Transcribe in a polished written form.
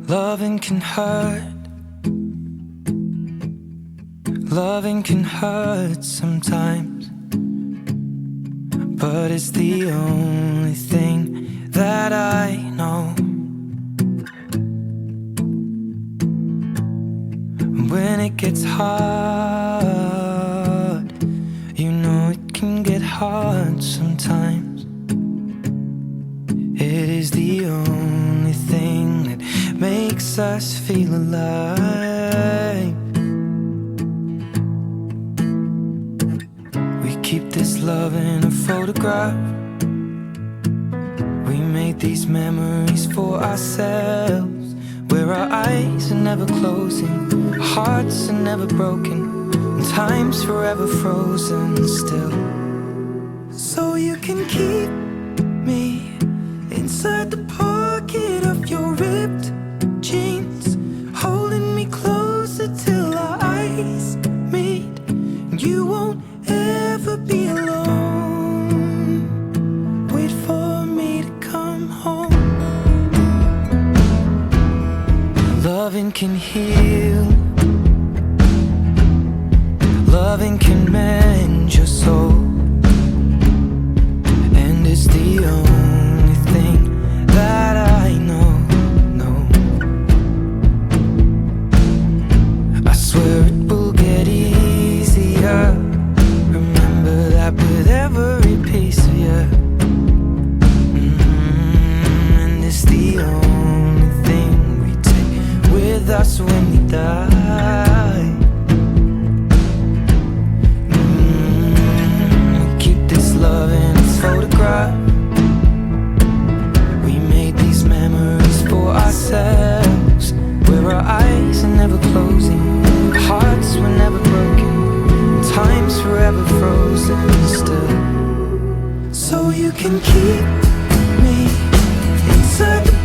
Loving can hurt. Loving can hurt sometimes, but it's the only thing that I know. When it gets hard, you know it can get hard sometimes. It is the only thing that makes us feel alive. We keep this love in a photograph. We made these memories for ourselves, where our eyes are never closing, our hearts are never broken, and time's forever frozen still. So you can keep me inside the pocket of your ripped jeans, holding me closer till our eyes meet. And you won't ever be alone. Wait for me to come home. Loving can heal. Loving can mend your soul. And it's the only thing that I know. I swear it will get easier. Remember that with every piece of you. And it's the only thing we take with us when we die. We keep this love in a photograph. We made these memories for ourselves, where our eyes are never closing, our hearts were never broken, time's forever frozen still. So you can keep me inside the